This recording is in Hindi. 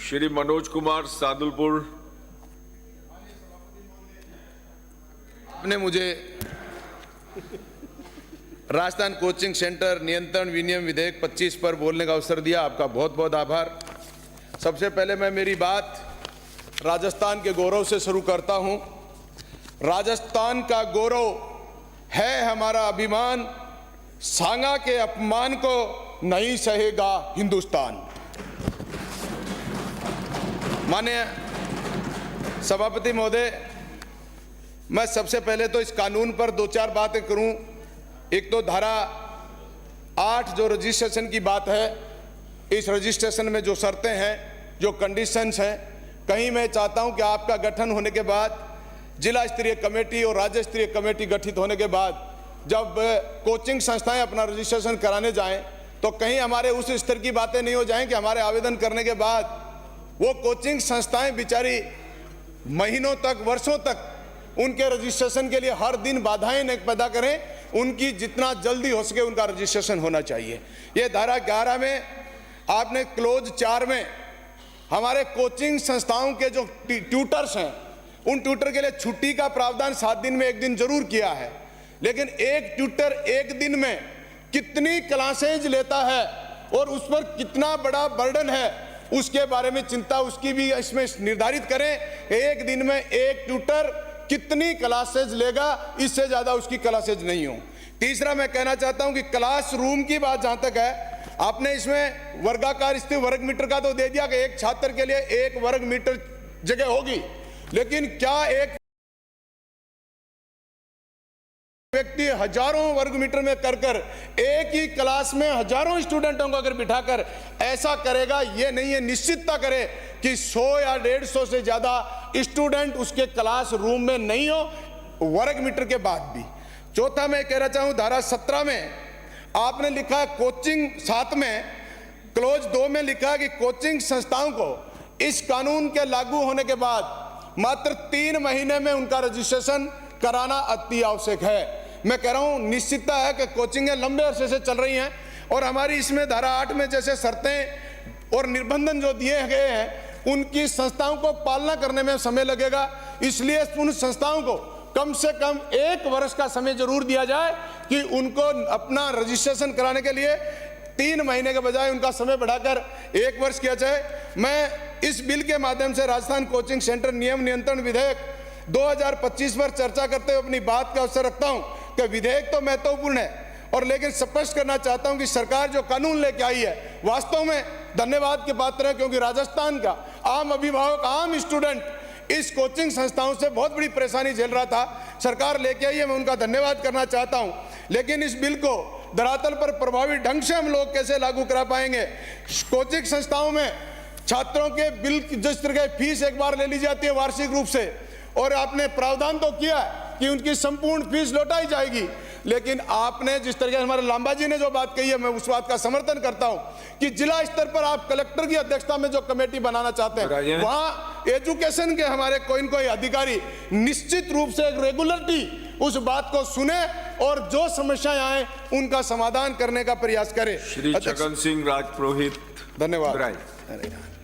श्री मनोज कुमार सादुलपुर। आपने मुझे राजस्थान कोचिंग सेंटर नियंत्रण विनियम विधेयक 25 पर बोलने का अवसर दिया, आपका बहुत बहुत आभार। सबसे पहले मैं मेरी बात राजस्थान के गौरव से शुरू करता हूं। राजस्थान का गौरव है हमारा अभिमान, सांगा के अपमान को नहीं सहेगा हिंदुस्तान। माननीय सभापति महोदय, मैं सबसे पहले तो इस कानून पर दो चार बातें करूं। एक तो धारा 8 जो रजिस्ट्रेशन की बात है, इस रजिस्ट्रेशन में जो शर्तें हैं, जो कंडीशंस हैं, कहीं मैं चाहता हूं कि आपका गठन होने के बाद जिला स्तरीय कमेटी और राज्य स्तरीय कमेटी गठित होने के बाद जब कोचिंग संस्थाएं अपना रजिस्ट्रेशन कराने जाएं तो कहीं हमारे उस स्तर की बातें नहीं हो जाएं कि हमारे आवेदन करने के बाद वो कोचिंग संस्थाएं बेचारी महीनों तक, वर्षों तक उनके रजिस्ट्रेशन के लिए हर दिन बाधाएं न पैदा करें। उनकी जितना जल्दी हो सके उनका रजिस्ट्रेशन होना चाहिए। ये धारा 11 में आपने क्लोज 4 में हमारे कोचिंग संस्थाओं के जो ट्यूटर्स हैं, उन ट्यूटर के लिए छुट्टी का प्रावधान 7 दिन में 1 दिन जरूर किया है, लेकिन एक ट्यूटर 1 दिन में कितनी क्लासेज लेता है और उस पर कितना बड़ा बर्डन है, उसके बारे में चिंता उसकी भी इसमें निर्धारित करें। 1 दिन में एक ट्यूटर कितनी क्लासेज लेगा, इससे ज्यादा उसकी क्लासेज नहीं हो। तीसरा मैं कहना चाहता हूं कि क्लासरूम की बात जहां तक है, आपने इसमें वर्गाकार स्थिति वर्ग मीटर का तो दे दिया कि एक छात्र के लिए 1 वर्ग मीटर जगह होगी, लेकिन क्या एक व्यक्ति हजारों वर्ग मीटर में कर एक ही क्लास में हजारों स्टूडेंटों को अगर बिठाकर ऐसा करेगा? ये नहीं है, निश्चितता करे कि 100 या 150 से ज्यादा स्टूडेंट उसके क्लास रूम में नहीं हो, वर्ग मीटर के बाद भी। चौथा मैं कहना चाहूं, धारा 17 में आपने लिखा है कोचिंग, 7 में क्लोज 2 में लिखा है कि कोचिंग संस्थाओं को इस कानून के लागू होने के बाद मात्र 3 महीने में उनका रजिस्ट्रेशन कराना अति आवश्यक है। मैं कह रहा हूं, निश्चितता है कि कोचिंगें लंबे अरसे से चल रही हैं और हमारी इसमें धारा 8 में जैसे शर्तें और निर्बंधन जो दिए गए हैं, उनकी संस्थाओं को पालना करने में समय लगेगा। इसलिए उन संस्थाओं को कम से कम 1 वर्ष का समय जरूर दिया जाए कि उनको अपना रजिस्ट्रेशन कराने के लिए 3 महीने के बजाय उनका समय बढ़ाकर 1 वर्ष किया जाए। मैं इस बिल के माध्यम से राजस्थान कोचिंग सेंटर नियम नियंत्रण विधेयक 2025 पर चर्चा करते हुए अपनी बात का अवसर रखता हूं कि विधेयक तो महत्वपूर्ण है, और लेकिन स्पष्ट करना चाहता हूं कि सरकार जो कानून लेके आई है वास्तव में धन्यवाद के पात्र है, क्योंकि राजस्थान का आम अभिभावक, आम स्टूडेंट इस कोचिंग संस्थाओं से बहुत बड़ी परेशानी झेल रहा था। सरकार लेके आई है, मैं उनका धन्यवाद करना चाहता हूं। लेकिन इस बिल को धरातल पर प्रभावी ढंग से हम लोग कैसे लागू करा पाएंगे? कोचिंग संस्थाओं में छात्रों के बिल जिस तरह की फीस एक बार ले ली जाती है वार्षिक रूप से, और आपने प्रावधान तो किया कि उनकी संपूर्ण फीस लौटाई जाएगी, लेकिन आपने जिस तरह हमारे लांबा जी ने जो बात कही है, मैं उस बात का समर्थन करता हूं कि जिला स्तर पर आप कलेक्टर की अध्यक्षता में जो कमेटी बनाना चाहते हैं, वहां एजुकेशन के हमारे कोई न कोई अधिकारी निश्चित रूप से एक रेगुलरिटी उस बात को सुने और जो समस्याएं आए उनका समाधान करने का प्रयास करें। श्री छगन सिंह राजपुरोहित, धन्यवाद।